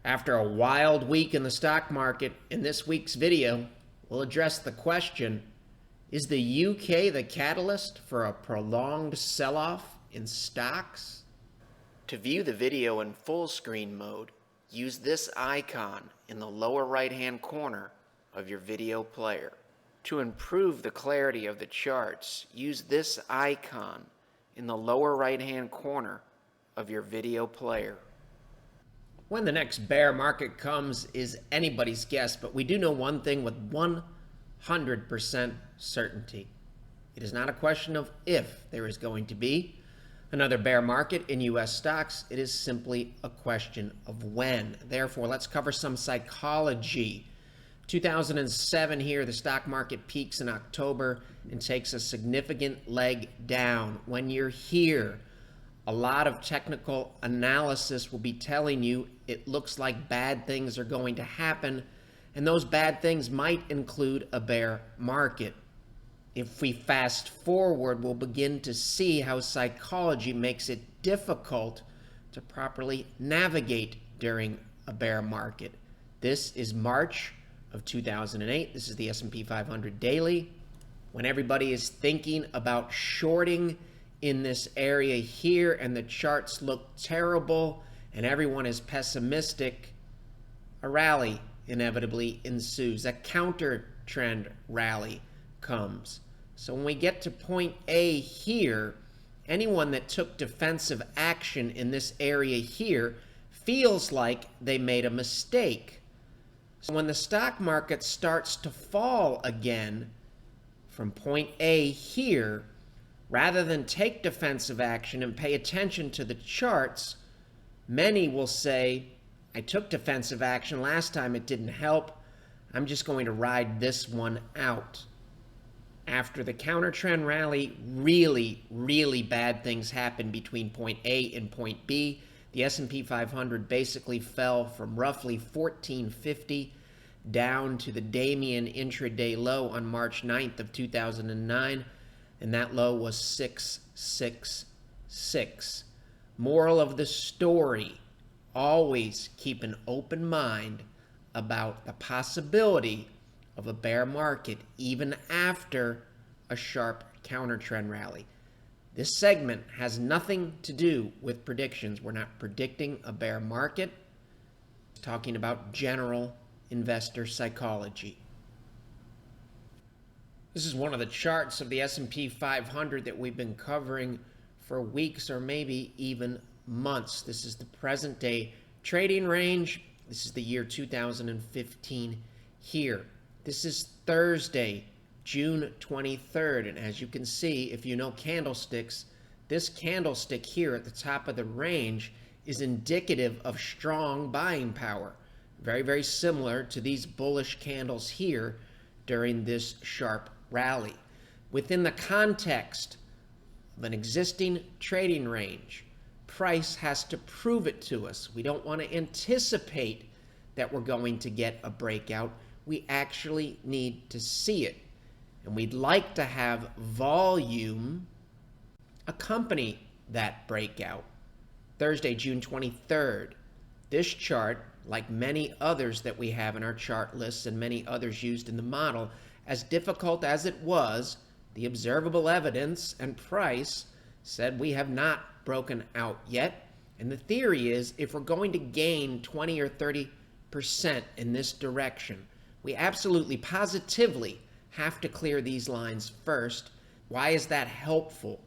After a wild week in the stock market, in this week's video, we'll address the question, is the UK the catalyst for a prolonged sell-off in stocks? To view the video in full screen mode, use this icon in the lower right-hand corner of your video player. To improve the clarity of the charts, use this icon in the lower right-hand corner of your video player. When the next bear market comes is anybody's guess, but we do know one thing with 100% certainty. It is not a question of if there is going to be another bear market in U.S. stocks. It is simply a question of when. Therefore, let's cover some psychology. 2007 here, the stock market peaks in October and takes a significant leg down. When you're here, a lot of technical analysis will be telling you it looks like bad things are going to happen, and those bad things might include a bear market. If we fast forward, we'll begin to see how psychology makes it difficult to properly navigate during a bear market. This is March of 2008. This is the S&P 500 daily. When everybody is thinking about shorting in this area here and the charts look terrible and everyone is pessimistic, a rally inevitably ensues. A counter trend rally comes. So when we get to point A here, anyone that took defensive action in this area here feels like they made a mistake. So when the stock market starts to fall again from point A here, rather than take defensive action and pay attention to the charts, many will say, I took defensive action last time, it didn't help. I'm just going to ride this one out. After the counter trend rally, really bad things happened between point A and point B. The S&P 500 basically fell from roughly 1450 down to the Damien intraday low on March 9th of 2009. And that low was 666. Moral of the story, always keep an open mind about the possibility of a bear market even after a sharp counter trend rally. This segment has nothing to do with predictions. We're not predicting a bear market. We're talking about general investor psychology. This is one of the charts of the S&P 500 that we've been covering for weeks or maybe even months. This is the present day trading range. This is the year 2015 here. This is Thursday, June 23rd. And as you can see, if you know candlesticks, this candlestick here at the top of the range is indicative of strong buying power. Very similar to these bullish candles here during this sharp rally. Within the context of an existing trading range, price has to prove it to us. We don't want to anticipate that we're going to get a breakout. We actually need to see it. And we'd like to have volume accompany that breakout. Thursday, June 23rd. This chart, like many others that we have in our chart lists and many others used in the model, as difficult as it was, the observable evidence and price said we have not broken out yet. And the theory is if we're going to gain 20 or 30% in this direction, we absolutely, positively have to clear these lines first. Why is that helpful?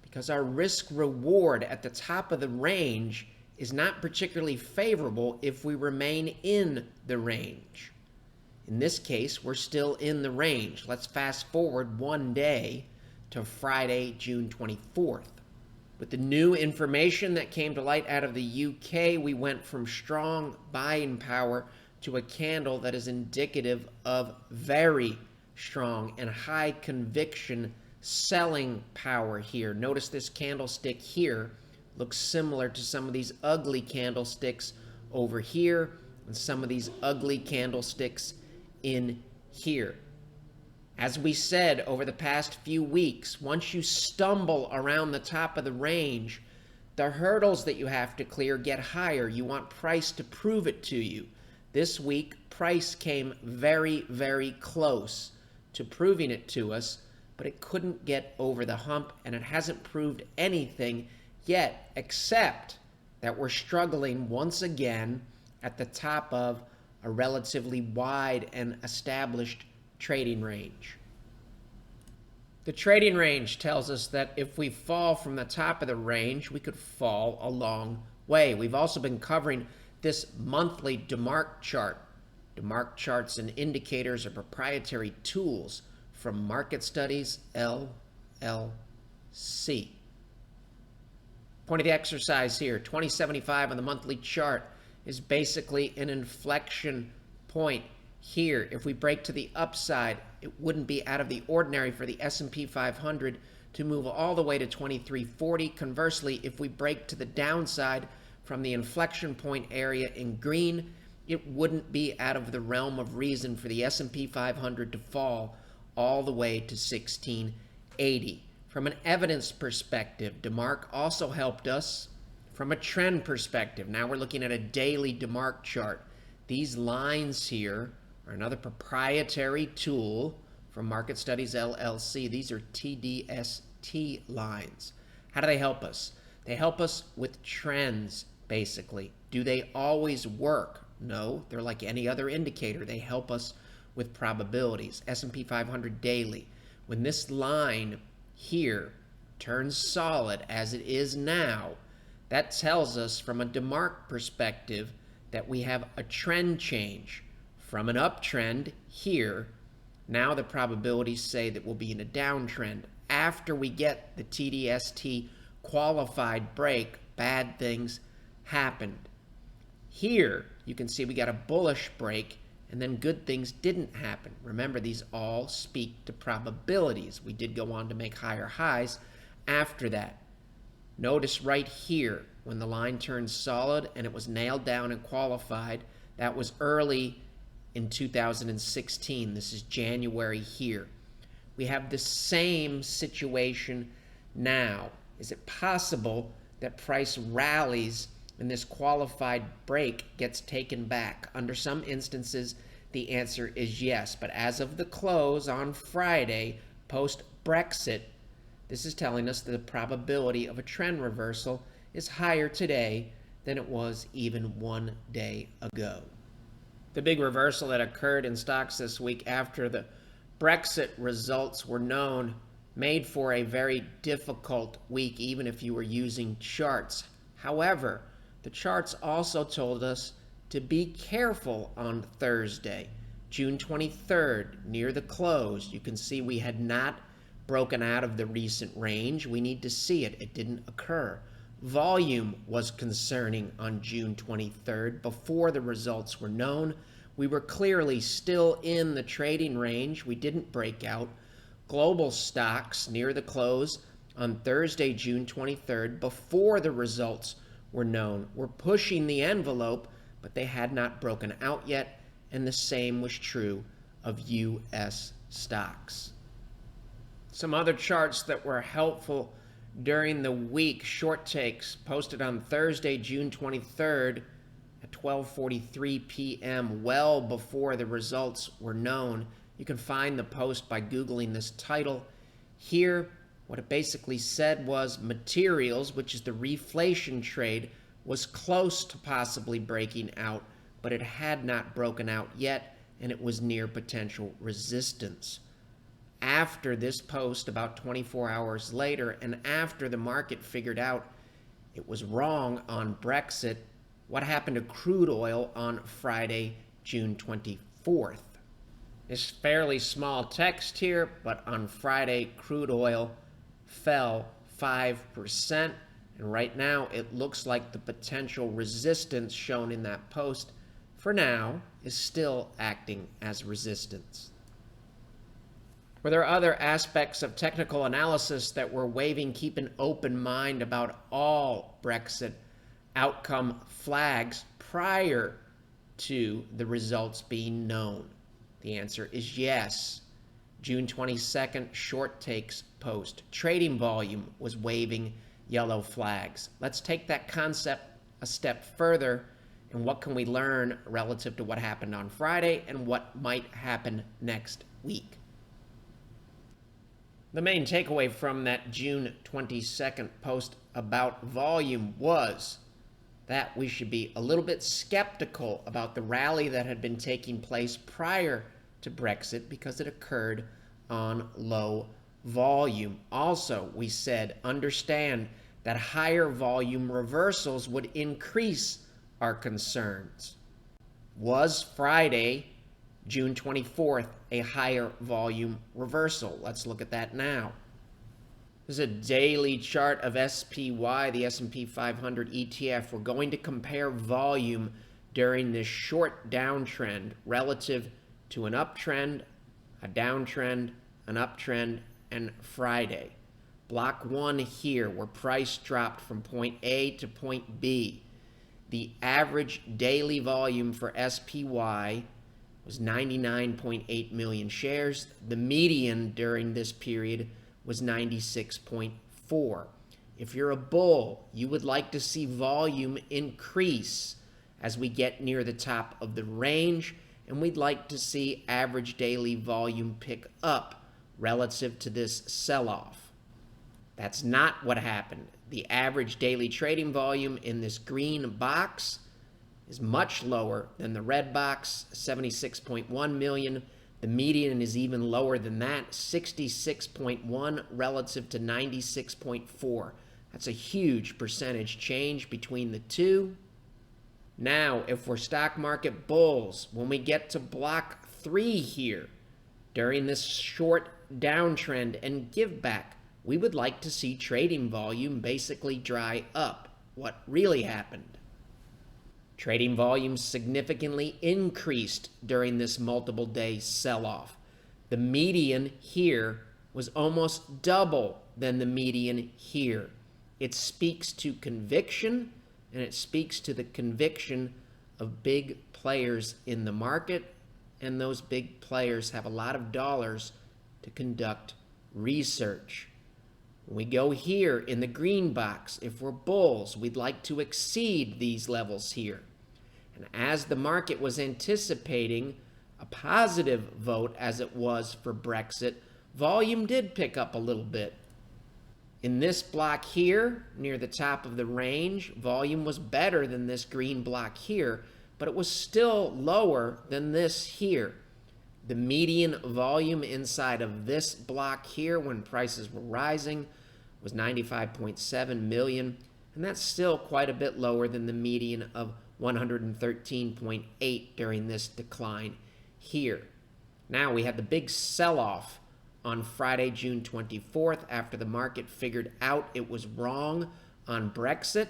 Because our risk reward at the top of the range is not particularly favorable if we remain in the range. In this case, we're still in the range. Let's fast forward one day to Friday, June 24th. With the new information that came to light out of the UK, we went from strong buying power to a candle that is indicative of very strong and high conviction selling power here. Notice this candlestick here looks similar to some of these ugly candlesticks over here and some of these ugly candlesticks in here. As we said over the past few weeks, once you stumble around the top of the range, the hurdles that you have to clear get higher. You want price to prove it to you. This week, price came very, very close to proving it to us, but it couldn't get over the hump, and it hasn't proved anything yet, except that we're struggling once again at the top of a relatively wide and established trading range. The trading range tells us that if we fall from the top of the range, we could fall a long way. We've also been covering this monthly DeMark chart. DeMark charts and indicators are proprietary tools from Market Studies, LLC. Point of the exercise here, 2075 on the monthly chart is basically an inflection point here. If we break to the upside, it wouldn't be out of the ordinary for the S&P 500 to move all the way to 2340. Conversely, if we break to the downside from the inflection point area in green, it wouldn't be out of the realm of reason for the S&P 500 to fall all the way to 1680. From an evidence perspective, DeMark also helped us from a trend perspective. Now we're looking at a daily DeMark chart. These lines here are another proprietary tool from Market Studies LLC. These are TDST lines. How do they help us? They help us with trends, basically. Do they always work? No, they're like any other indicator. They help us with probabilities. S&P 500 daily. When this line here turns solid as it is now, that tells us from a DeMark perspective that we have a trend change from an uptrend here. Now the probabilities say that we'll be in a downtrend. After we get the TDST qualified break, bad things happened. Here you can see we got a bullish break, and then good things didn't happen. Remember, these all speak to probabilities. We did go on to make higher highs after that. Notice right here, when the line turned solid and it was nailed down and qualified, that was early in 2016. This is January here. We have the same situation now. Is it possible that price rallies and this qualified break gets taken back? Under some instances, the answer is yes. But as of the close on Friday, post-Brexit, this is telling us that the probability of a trend reversal is higher today than it was even 1 day ago. The big reversal that occurred in stocks this week after the Brexit results were known made for a very difficult week, even if you were using charts. However, the charts also told us to be careful on Thursday, June 23rd, near the close. You can see we had not broken out of the recent range. We need to see it. It didn't occur. Volume was concerning on June 23rd. Before the results were known, we were clearly still in the trading range. We didn't break out. Global stocks near the close on Thursday, June 23rd, before the results were known, were pushing the envelope, but they had not broken out yet, and the same was true of U.S. stocks. Some other charts that were helpful during the week, short takes posted on Thursday, June 23rd at 12:43 p.m., well before the results were known. You can find the post by Googling this title. Here, what it basically said was materials, which is the reflation trade, was close to possibly breaking out, but it had not broken out yet, and it was near potential resistance. After this post, about 24 hours later, and after the market figured out it was wrong on Brexit, what happened to crude oil on Friday, June 24th? This fairly small text here, but on Friday, crude oil fell 5%, and right now it looks like the potential resistance shown in that post, for now, is still acting as resistance. Were there other aspects of technical analysis that were waving keep an open mind about all Brexit outcome flags prior to the results being known? The answer is yes. June 22nd, short takes post. Trading volume was waving yellow flags. Let's take that concept a step further, and what can we learn relative to what happened on Friday and what might happen next week. The main takeaway from that June 22nd post about volume was that we should be a little bit skeptical about the rally that had been taking place prior to Brexit because it occurred on low volume. Also, we said understand that higher volume reversals would increase our concerns. Was Friday, June 24th, a higher volume reversal? Let's look at that now. This is a daily chart of SPY, the S&P 500 ETF. We're going to compare volume during this short downtrend relative to an uptrend, a downtrend, an uptrend, and Friday. Block 1 here, where price dropped from point A to point B. The average daily volume for SPY was 99.8 million shares. The median during this period was 96.4. If you're a bull, you would like to see volume increase as we get near the top of the range, and we'd like to see average daily volume pick up relative to this sell-off. That's not what happened. The average daily trading volume in this green box is much lower than the red box, 76.1 million. The median is even lower than that, 66.1 relative to 96.4. That's a huge percentage change between the two. Now, if we're stock market bulls, when we get to block 3 here, during this short downtrend and give back, we would like to see trading volume basically dry up. What really happened? Trading volume significantly increased during this multiple day sell-off. The median here was almost double than the median here. It speaks to conviction, and it speaks to the conviction of big players in the market, and those big players have a lot of dollars to conduct research. When we go here in the green box, if we're bulls, we'd like to exceed these levels here. And as the market was anticipating a positive vote as it was for Brexit, volume did pick up a little bit. In this block here, near the top of the range, volume was better than this green block here, but it was still lower than this here. The median volume inside of this block here when prices were rising was 95.7 million, and that's still quite a bit lower than the median of 113.8 during this decline here. Now we had the big sell-off on Friday, June 24th, after the market figured out it was wrong on Brexit.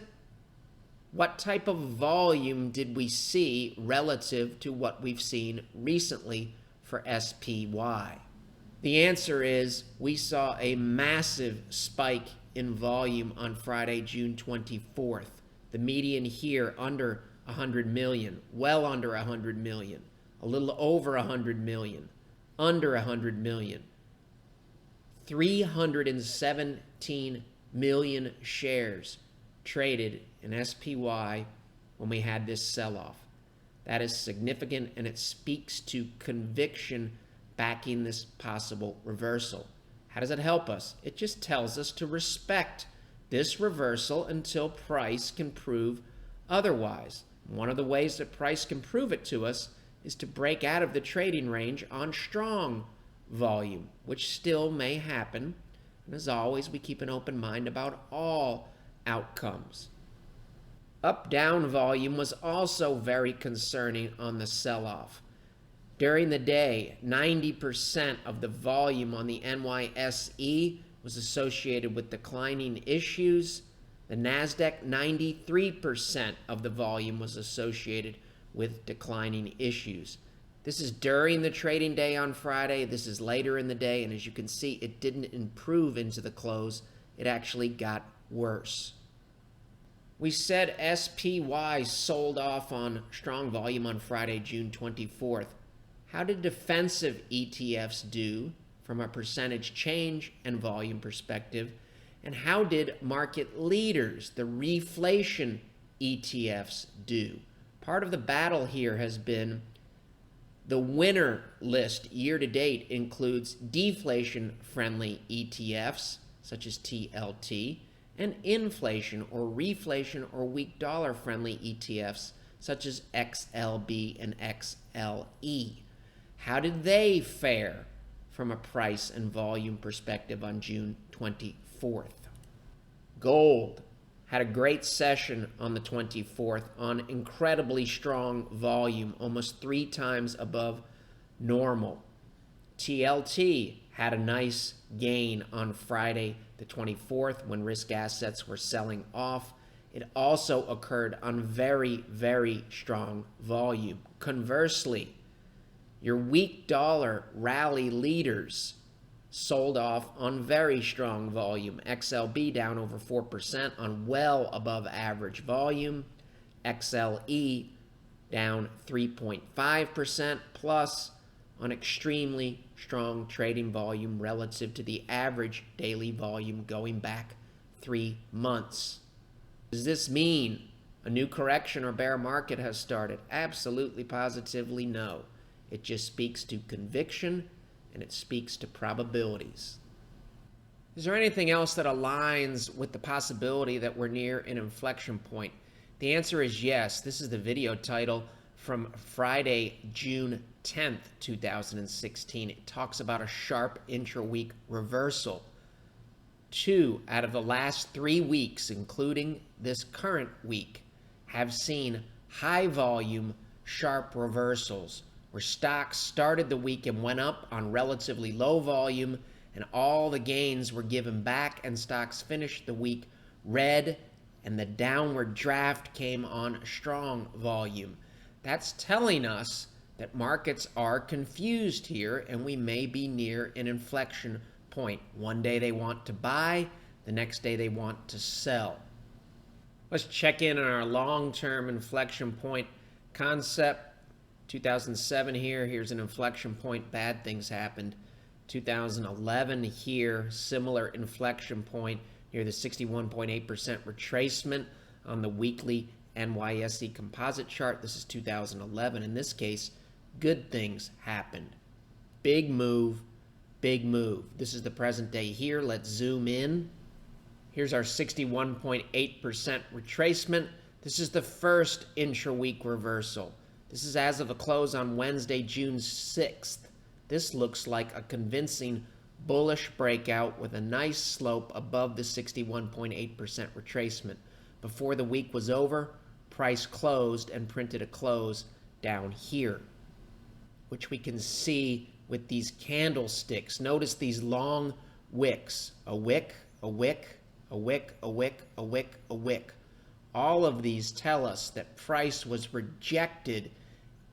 What type of volume did we see relative to what we've seen recently for SPY? The answer is we saw a massive spike in volume on Friday, June 24th. The median here under 100 million, well under 100 million, a little over 100 million, under 100 million. 317 million shares traded in SPY when we had this sell-off. That is significant, and it speaks to conviction backing this possible reversal. How does it help us? It just tells us to respect this reversal until price can prove otherwise. One of the ways that price can prove it to us is to break out of the trading range on strong volume, which still may happen. And as always, we keep an open mind about all outcomes. Up-down volume was also very concerning on the sell-off. During the day, 90% of the volume on the NYSE was associated with declining issues. The NASDAQ, 93% of the volume was associated with declining issues. This is during the trading day on Friday. This is later in the day, and as you can see, it didn't improve into the close. It actually got worse. We said SPY sold off on strong volume on Friday, June 24th. How did defensive ETFs do from a percentage change and volume perspective? And how did market leaders, the reflation ETFs, do? Part of the battle here has been the winner list year to date includes deflation-friendly ETFs, such as TLT, and inflation or reflation or weak dollar-friendly ETFs, such as XLB and XLE. How did they fare from a price and volume perspective on June 24th? Gold had a great session on the 24th on incredibly strong volume, almost 3 times above normal. TLT had a nice gain on Friday the 24th when risk assets were selling off. It also occurred on very, very strong volume. Conversely, your weak dollar rally leaders sold off on very strong volume. XLB down over 4% on well above average volume. XLE down 3.5% plus on extremely strong trading volume relative to the average daily volume going back 3 months. Does this mean a new correction or bear market has started? Absolutely, positively no. It just speaks to conviction and it speaks to probabilities. Is there anything else that aligns with the possibility that we're near an inflection point? The answer is yes. This is the video title from Friday, June 10th, 2016. It talks about a sharp intra-week reversal. 2 out of the last 3 weeks, including this current week, have seen high volume, sharp reversals, where stocks started the week and went up on relatively low volume, and all the gains were given back, and stocks finished the week red, and the downward draft came on strong volume. That's telling us that markets are confused here, and we may be near an inflection point. One day they want to buy, the next day they want to sell. Let's check in on our long-term inflection point concept. 2007 here, here's an inflection point, bad things happened. 2011 here, similar inflection point near the 61.8% retracement on the weekly NYSE composite chart. This is 2011. In this case, good things happened. Big move, big move. This is the present day here. Let's zoom in. Here's our 61.8% retracement. This is the first intra-week reversal. This is as of the close on Wednesday, June 6th. This looks like a convincing bullish breakout with a nice slope above the 61.8% retracement. Before the week was over, price closed and printed a close down here, which we can see with these candlesticks. Notice these long wicks. A wick, a wick, a wick, a wick, a wick, a wick. All of these tell us that price was rejected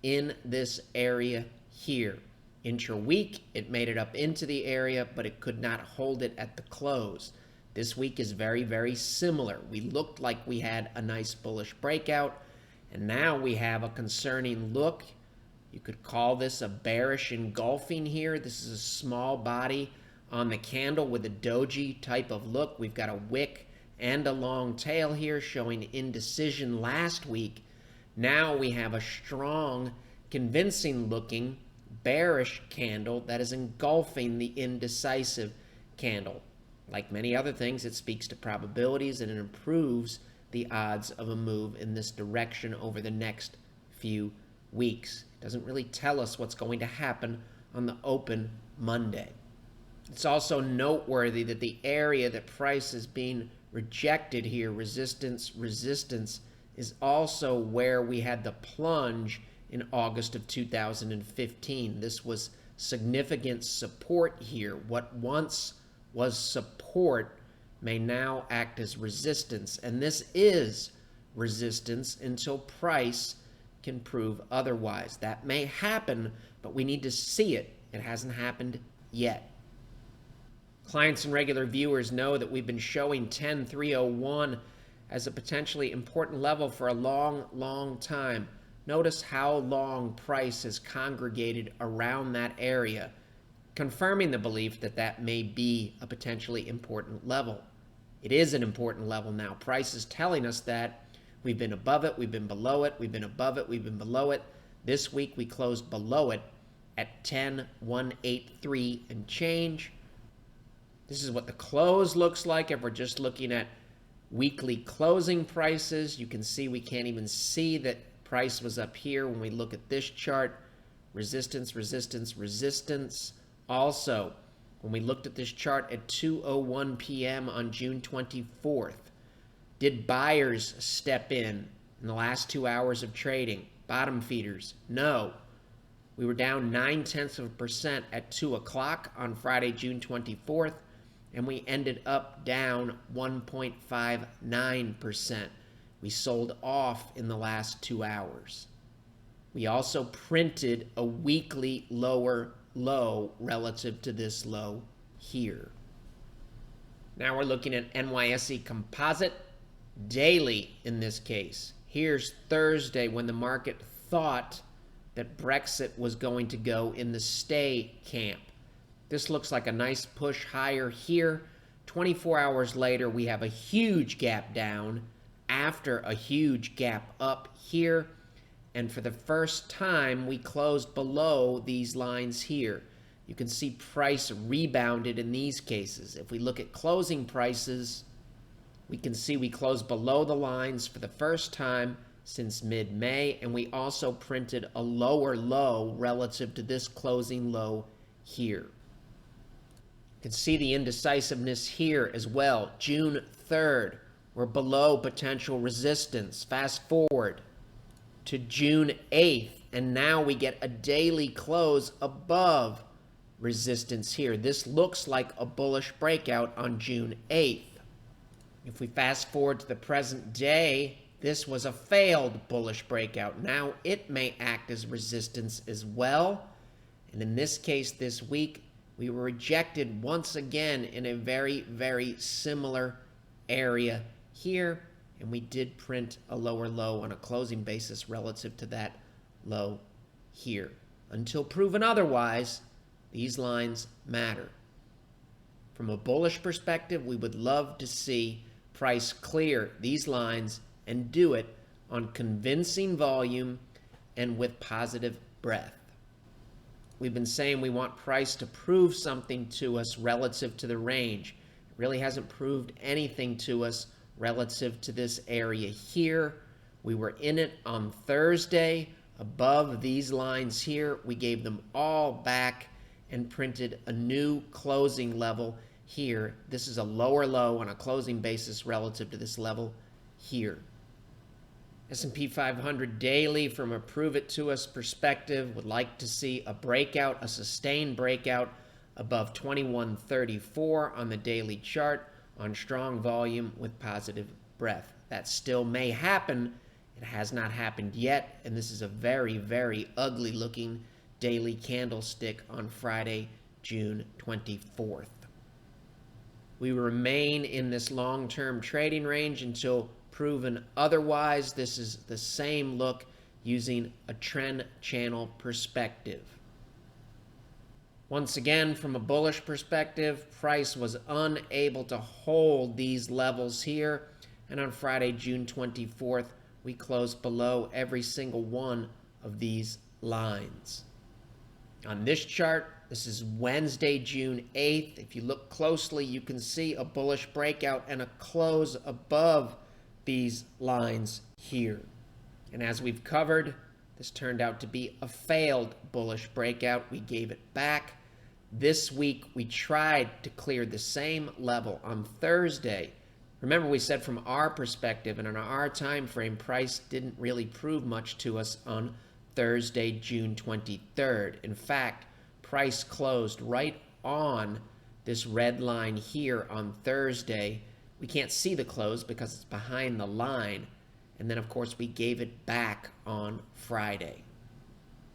in this area here. Intra-week, it made it up into the area, but it could not hold it at the close. This week is very, very similar. We looked like we had a nice bullish breakout, and now we have a concerning look. You could call this a bearish engulfing here. This is a small body on the candle with a doji type of look. We've got a wick and a long tail here showing indecision last week. Now we have a strong, convincing looking bearish candle that is engulfing the indecisive candle. Like many other things, it speaks to probabilities and it improves the odds of a move in this direction over the next few weeks. It doesn't really tell us what's going to happen on the open Monday. It's also noteworthy that the area that price is being rejected here, resistance, is also where we had the plunge in August of 2015. This was significant support here. What once was support may now act as resistance, and this is resistance until price can prove otherwise. That may happen, but we need to see it. It hasn't happened yet. Clients and regular viewers know that we've been showing 10,301 as a potentially important level for a long, long time. Notice how long price has congregated around that area, confirming the belief that that may be a potentially important level. It is an important level now. Price is telling us that we've been above it, we've been below it, we've been above it, we've been below it. This week we closed below it at 10,183 and change. This is what the close looks like if we're just looking at weekly closing prices. You can see we can't even see that price was up here when we look at this chart. Resistance, resistance, resistance. Also, when we looked at this chart at 2:01 p.m. on June 24th, did buyers step in the last 2 hours of trading? Bottom feeders? No. We were down 0.9% at 2 o'clock on Friday, June 24th, and we ended up down 1.59%. We sold off in the last 2 hours. We also printed a weekly lower low relative to this low here. Now we're looking at NYSE Composite daily in this case. Here's Thursday when the market thought that Brexit was going to go in the stay camp. This looks like a nice push higher here. 24 hours later, we have a huge gap down after a huge gap up here. And for the first time, we closed below these lines here. You can see price rebounded in these cases. If we look at closing prices, we can see we closed below the lines for the first time since mid-May, and we also printed a lower low relative to this closing low here. You can see the indecisiveness here as well. June 3rd, we're below potential resistance. Fast forward to June 8th, and now we get a daily close above resistance here. This looks like a bullish breakout on June 8th. If we fast forward to the present day, this was a failed bullish breakout. Now it may act as resistance as well. And in this case this week, we were rejected once again in a very, very similar area here. And we did print a lower low on a closing basis relative to that low here. Until proven otherwise, these lines matter. From a bullish perspective, we would love to see price clear these lines and do it on convincing volume and with positive breadth. We've been saying we want price to prove something to us relative to the range. It really hasn't proved anything to us relative to this area here. We were in it on Thursday above these lines here. We gave them all back and printed a new closing level here. This is a lower low on a closing basis relative to this level here. S&P 500 daily from a prove it to us perspective would like to see a breakout, a sustained breakout above 2134 on the daily chart on strong volume with positive breadth. That still may happen. It has not happened yet, and this is a very, very ugly looking daily candlestick on Friday, June 24th. We remain in this long-term trading range until proven otherwise. This is the same look using a trend channel perspective. Once again, from a bullish perspective, price was unable to hold these levels here, and on Friday, June 24th, we closed below every single one of these lines. On this chart, this is Wednesday, June 8th. If you look closely, you can see a bullish breakout and a close above these lines here. And as we've covered, this turned out to be a failed bullish breakout. We gave it back. This week, we tried to clear the same level on Thursday. Remember, we said from our perspective and on our time frame, price didn't really prove much to us on Thursday, June 23rd. In fact, price closed right on this red line here on Thursday. We can't see the close because it's behind the line. And then, of course, we gave it back on Friday.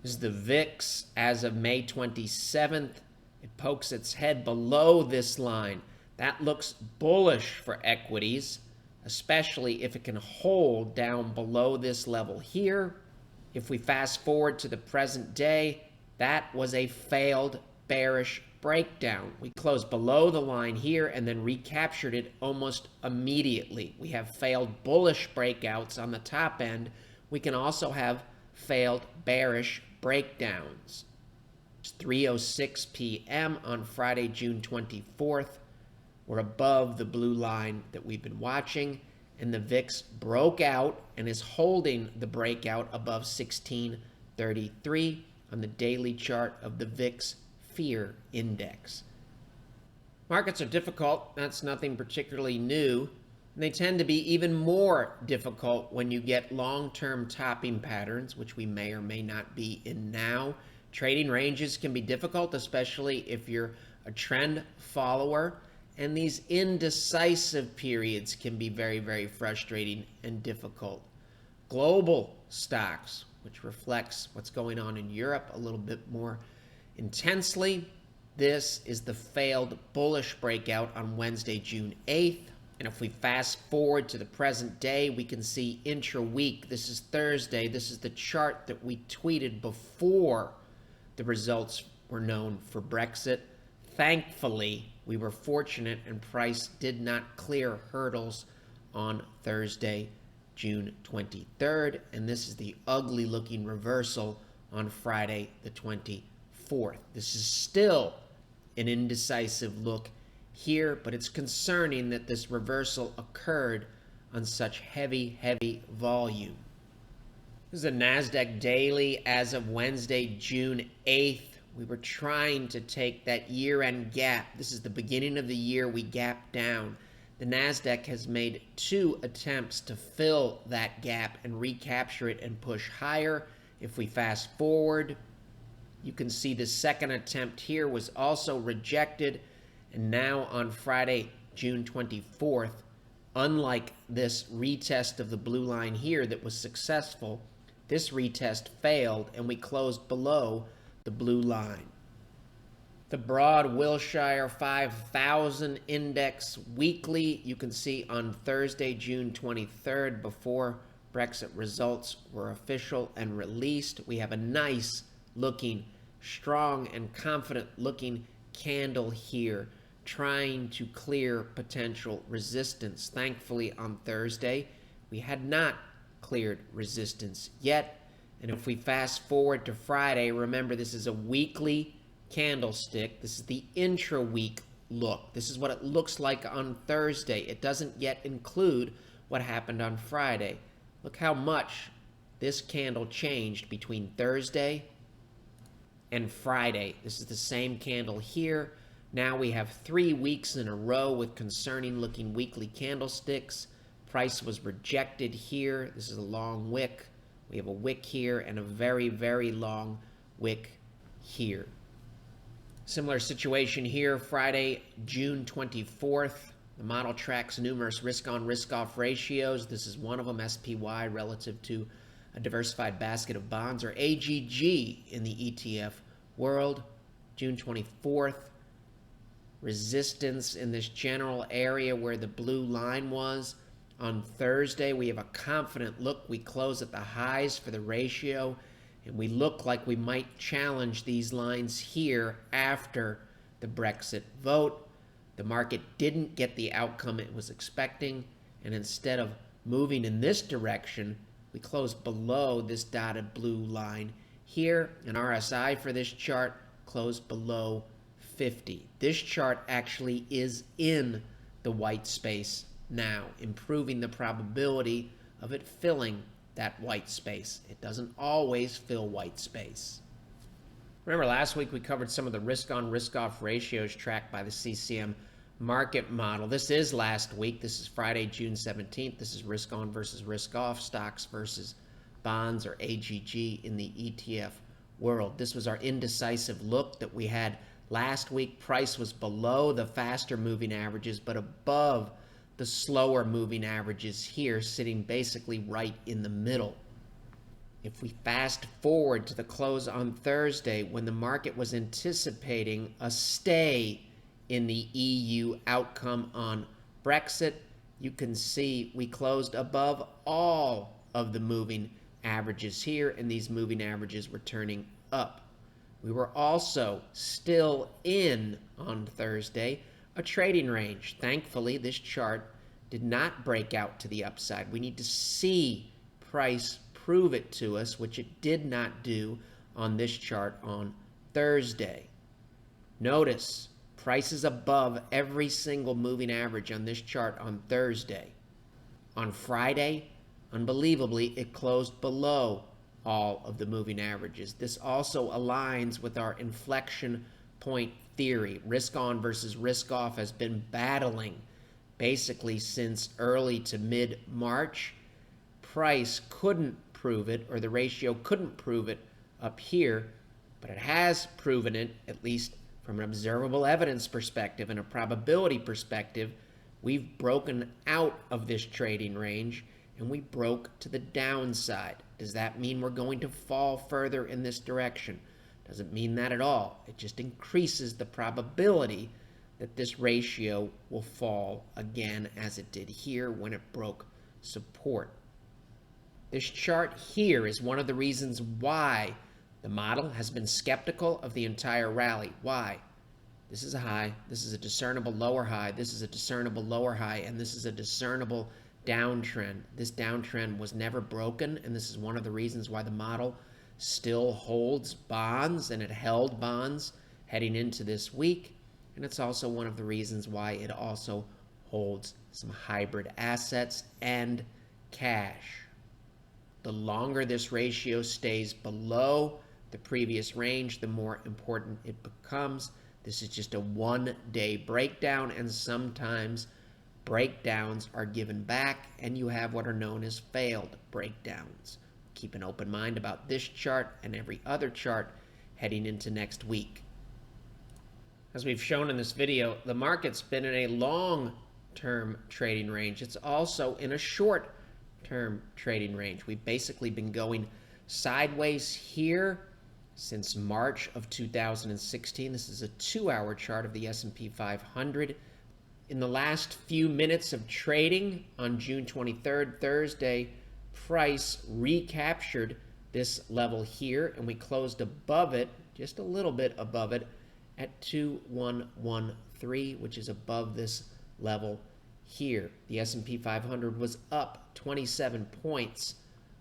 This is the VIX as of May 27th. It pokes its head below this line. That looks bullish for equities, especially if it can hold down below this level here. If we fast forward to the present day, that was a failed bearish breakdown. We closed below the line here and then recaptured it almost immediately. We have failed bullish breakouts on the top end. We can also have failed bearish breakdowns. It's 3:06 p.m. on Friday, June 24th. We're above the blue line that we've been watching, and the VIX broke out and is holding the breakout above 1633 on the daily chart of the VIX Fear Index. Markets are difficult. That's nothing particularly new. And they tend to be even more difficult when you get long-term topping patterns, which we may or may not be in now. Trading ranges can be difficult, especially if you're a trend follower. And these indecisive periods can be very, very frustrating and difficult. Global stocks, which reflects what's going on in Europe a little bit more intensely. This is the failed bullish breakout on Wednesday, June 8th. And if we fast forward to the present day, we can see intra-week. This is Thursday. This is the chart that we tweeted before the results were known for Brexit. Thankfully, we were fortunate and price did not clear hurdles on Thursday, June 23rd. And this is the ugly looking reversal on Friday, the 24th. This is still an indecisive look here, but it's concerning that this reversal occurred on such heavy volume. This is a NASDAQ daily as of Wednesday, June 8th. We were trying to take that year-end gap. This is the beginning of the year we gapped down. The NASDAQ has made 2 attempts to fill that gap and recapture it and push higher. If we fast forward, you can see the second attempt here was also rejected. And now on Friday, June 24th, unlike this retest of the blue line here that was successful, this retest failed and we closed below the blue line. The broad Wilshire 5000 index weekly, you can see on Thursday, June 23rd, before Brexit results were official and released, we have a nice looking, strong and confident looking candle here, trying to clear potential resistance. Thankfully, on Thursday, we had not cleared resistance yet. And if we fast forward to Friday, remember this is a weekly candlestick. This is the intra-week look. This is what it looks like on Thursday. It doesn't yet include what happened on Friday. Look how much this candle changed between Thursday and Friday. This is the same candle here. Now we have 3 weeks in a row with concerning looking weekly candlesticks. Price was rejected here. This is a long wick. We have a wick here and a very long wick here. Similar situation here, Friday, June 24th. The model tracks numerous risk-on, risk-off ratios. This is one of them, SPY, relative to a diversified basket of bonds, or AGG in the ETF world. June 24th. Resistance in this general area where the blue line was. On Thursday, we have a confident look. We close at the highs for the ratio, and we look like we might challenge these lines here after the Brexit vote. The market didn't get the outcome it was expecting, and instead of moving in this direction, we closed below this dotted blue line here. An RSI for this chart closed below 50. This chart actually is in the white space now, improving the probability of it filling that white space. It doesn't always fill white space. Remember last week we covered some of the risk-on, risk-off ratios tracked by the CCM market model. This is last week. This is Friday, June 17th. This is risk-on versus risk-off, stocks versus bonds, or AGG in the ETF world. This was our indecisive look that we had last week. Price was below the faster moving averages, but above the slower moving averages here, sitting basically right in the middle. If we fast forward to the close on Thursday, when the market was anticipating a stay in the EU outcome on Brexit, you can see we closed above all of the moving averages here, and these moving averages were turning up. We were also still in, on Thursday, a trading range. Thankfully, this chart did not break out to the upside. We need to see price prove it to us, which it did not do on this chart on Thursday. Notice, price is above every single moving average on this chart on Thursday. On Friday, unbelievably, it closed below all of the moving averages. This also aligns with our inflection point theory. Risk on versus risk off has been battling basically since early to mid-March. Price couldn't prove it, or the ratio couldn't prove it up here, but it has proven it, at least from an observable evidence perspective and a probability perspective. We've broken out of this trading range, and we broke to the downside. Does that mean we're going to fall further in this direction? Doesn't mean that at all. It just increases the probability that this ratio will fall again, as it did here when it broke support. This chart here is one of the reasons why the model has been skeptical of the entire rally. Why? This is a high, this is a discernible lower high, this is a discernible lower high, and this is a discernible downtrend. This downtrend was never broken, and this is one of the reasons why the model still holds bonds, and it held bonds heading into this week. And it's also one of the reasons why it also holds some hybrid assets and cash. The longer this ratio stays below the previous range, the more important it becomes. This is just a one-day breakdown, and sometimes breakdowns are given back, and you have what are known as failed breakdowns. Keep an open mind about this chart and every other chart heading into next week. As we've shown in this video, the market's been in a long-term trading range. It's also in a short-term trading range. We've basically been going sideways here since March of 2016. This is a 2-hour chart of the S&P 500. In the last few minutes of trading on June 23rd, Thursday, price recaptured this level here, and we closed above it, just a little bit above it, at 2113, which is above this level here. The S&P 500 was up 27 points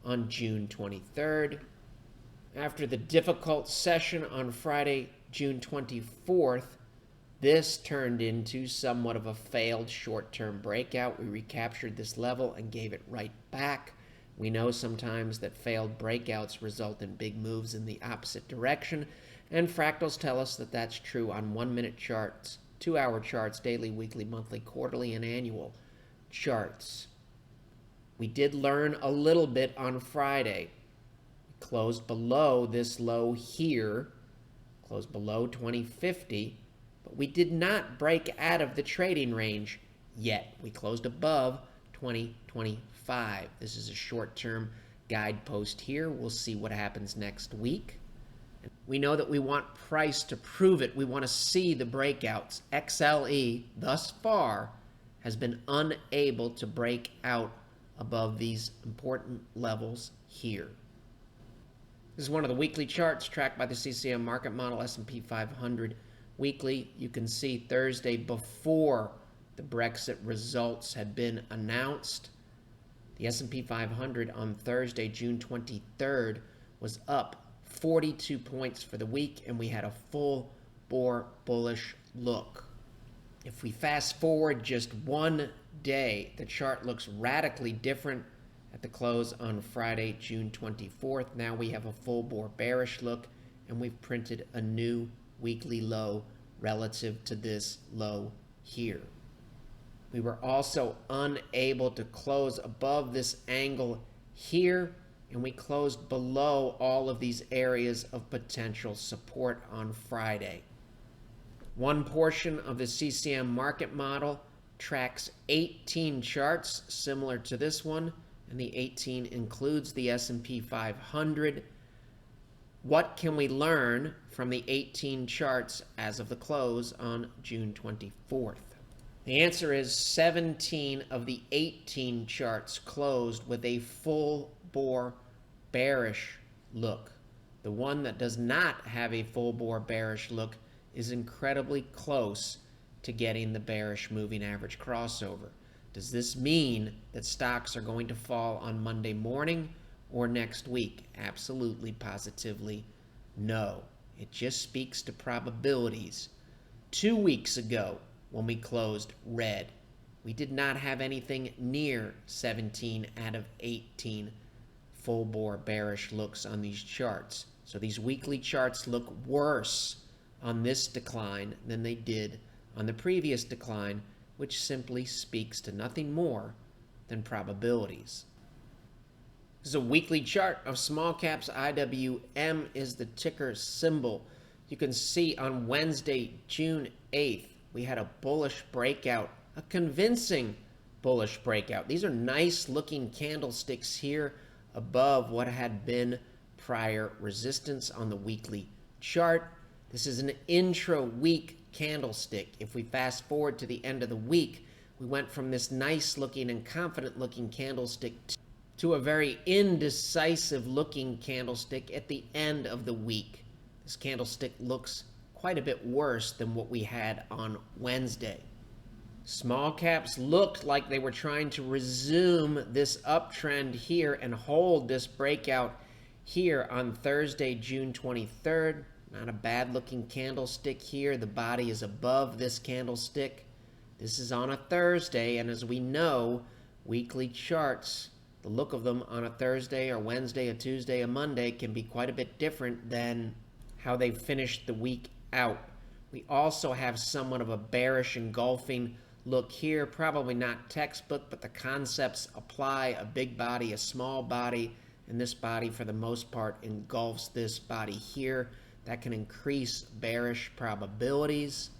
on June 23rd. After the difficult session on Friday, June 24th, this turned into somewhat of a failed short-term breakout. We recaptured this level and gave it right back. We know sometimes that failed breakouts result in big moves in the opposite direction, and fractals tell us that that's true on 1-minute charts, 2-hour charts, daily, weekly, monthly, quarterly, and annual charts. We did learn a little bit on Friday. Closed below this low here, closed below 2050, but we did not break out of the trading range yet. We closed above 2025. This is a short-term guidepost here. We'll see what happens next week. We know that we want price to prove it. We want to see the breakouts. XLE thus far has been unable to break out above these important levels here. This is one of the weekly charts tracked by the CCM market model, S&P 500 weekly. You can see Thursday, before the Brexit results had been announced, the S&P 500 on Thursday, June 23rd, was up 42 points for the week, and we had a full bore bullish look. If we fast forward just one day, the chart looks radically different at the close on Friday, June 24th. Now we have a full bore bearish look, and we've printed a new weekly low relative to this low here. We were also unable to close above this angle here, and we closed below all of these areas of potential support on Friday. One portion of the CCM market model tracks 18 charts similar to this one, and the 18 includes the S&P 500. What can we learn from the 18 charts as of the close on June 24th? The answer is 17 of the 18 charts closed with a full bore bearish look. The one that does not have a full bore bearish look is incredibly close to getting the bearish moving average crossover. Does this mean that stocks are going to fall on Monday morning or next week? Absolutely, positively, no. It just speaks to probabilities. 2 weeks ago, when we closed red, we did not have anything near 17 out of 18 full bore bearish looks on these charts. So these weekly charts look worse on this decline than they did on the previous decline, which simply speaks to nothing more than probabilities. This is a weekly chart of small caps. IWM is the ticker symbol. You can see on Wednesday, June 8th, we had a bullish breakout, a convincing bullish breakout. These are nice looking candlesticks here above what had been prior resistance on the weekly chart. This is an intra-week candlestick. If we fast forward to the end of the week, we went from this nice looking and confident looking candlestick to a very indecisive looking candlestick at the end of the week. This candlestick looks quite a bit worse than what we had on Wednesday. Small caps looked like they were trying to resume this uptrend here and hold this breakout here on Thursday, June 23rd. Not a bad looking candlestick here. The body is above this candlestick. This is on a Thursday, and as we know, weekly charts, the look of them on a Thursday or Wednesday, a Tuesday, a Monday can be quite a bit different than how they finished the week out. We also have somewhat of a bearish engulfing look here. Probably not textbook, but the concepts apply. A big body, a small body, and this body for the most part engulfs this body here. That can increase bearish probabilities.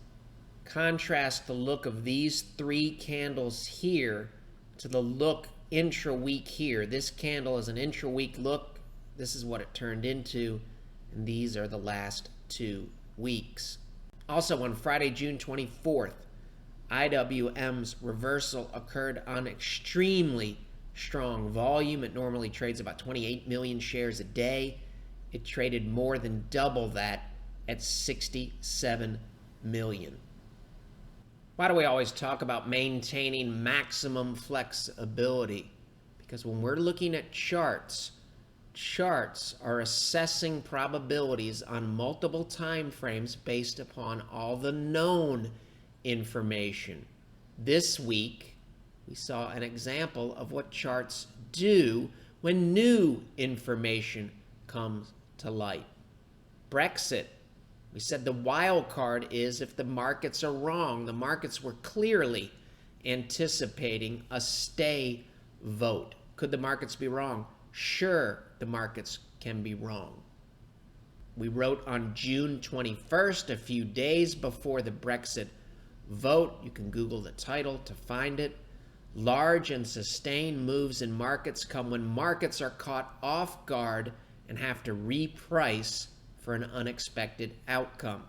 Contrast the look of these three candles here to the look intra-week here. This candle is an intra-week look. This is what it turned into, and these are the last 2 weeks. Also on Friday, June 24th, IWM's reversal occurred on extremely strong volume. It normally trades about 28 million shares a day. It traded more than double that at 67 million. Why do we always talk about maintaining maximum flexibility? Because when we're looking at charts, charts are assessing probabilities on multiple time frames based upon all the known information. This week, we saw an example of what charts do when new information comes to light. Brexit. We said the wild card is if the markets are wrong. The markets were clearly anticipating a stay vote. Could the markets be wrong? Sure, the markets can be wrong. We wrote on June 21st, a few days before the Brexit vote. You can Google the title to find it. Large and sustained moves in markets come when markets are caught off guard and have to reprice for an unexpected outcome.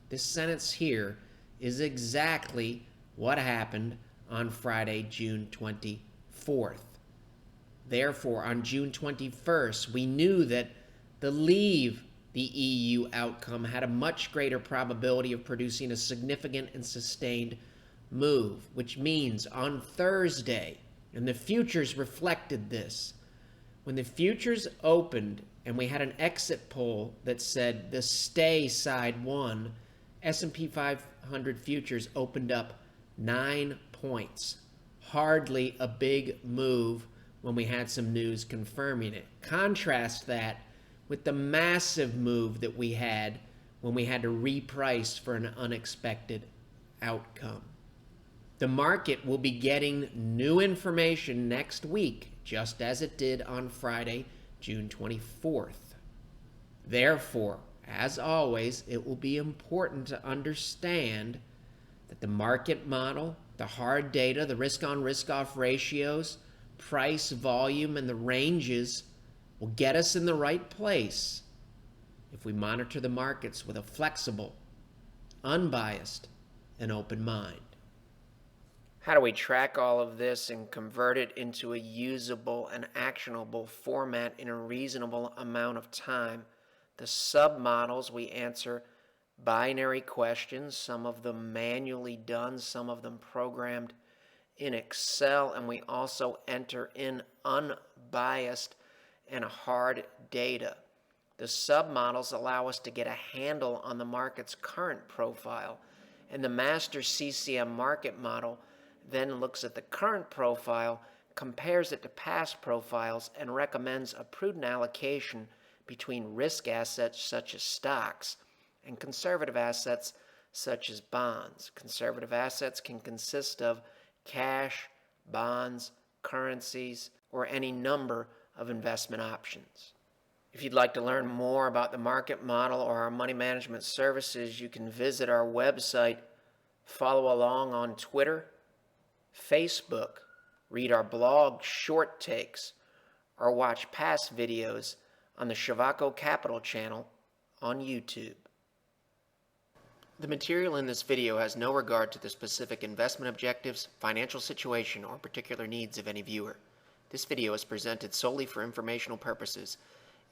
This sentence here is exactly what happened on Friday, June 24th. Therefore, on June 21st, we knew that the leave the EU outcome had a much greater probability of producing a significant and sustained move, which means on Thursday, and the futures reflected this, when the futures opened and we had an exit poll that said the stay side won, S&P 500 futures opened up 9 points. Hardly a big move when we had some news confirming it. Contrast that with the massive move that we had when we had to reprice for an unexpected outcome. The market will be getting new information next week, just as it did on Friday, June 24th. Therefore, as always, it will be important to understand that the market model, the hard data, the risk-on, risk-off ratios, price, volume, and the ranges will get us in the right place if we monitor the markets with a flexible, unbiased, and open mind. How do we track all of this and convert it into a usable and actionable format in a reasonable amount of time? The submodels, we answer binary questions, some of them manually done, some of them programmed in Excel, and we also enter in unbiased and hard data. The submodels allow us to get a handle on the market's current profile, and the master CCM market model then looks at the current profile, compares it to past profiles, and recommends a prudent allocation between risk assets such as stocks and conservative assets such as bonds. Conservative assets can consist of cash, bonds, currencies, or any number of investment options. If you'd like to learn more about the market model or our money management services, you can visit our website, follow along on Twitter, Facebook, read our blog short takes, or watch past videos on the Shavaco Capital channel on YouTube. The material in this video has no regard to the specific investment objectives, financial situation, or particular needs of any viewer. This video is presented solely for informational purposes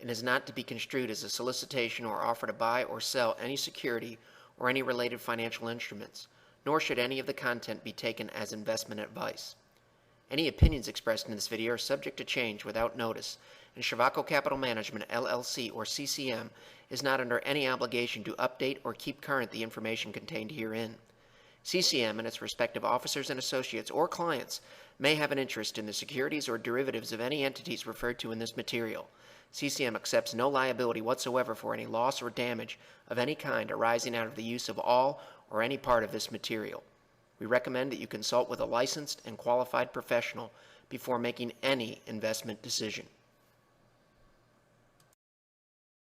and is not to be construed as a solicitation or offer to buy or sell any security or any related financial instruments, nor should any of the content be taken as investment advice. Any opinions expressed in this video are subject to change without notice, and Shavaco Capital Management, LLC, or CCM, is not under any obligation to update or keep current the information contained herein. CCM and its respective officers and associates or clients may have an interest in the securities or derivatives of any entities referred to in this material. CCM accepts no liability whatsoever for any loss or damage of any kind arising out of the use of all or any part of this material. We recommend that you consult with a licensed and qualified professional before making any investment decision.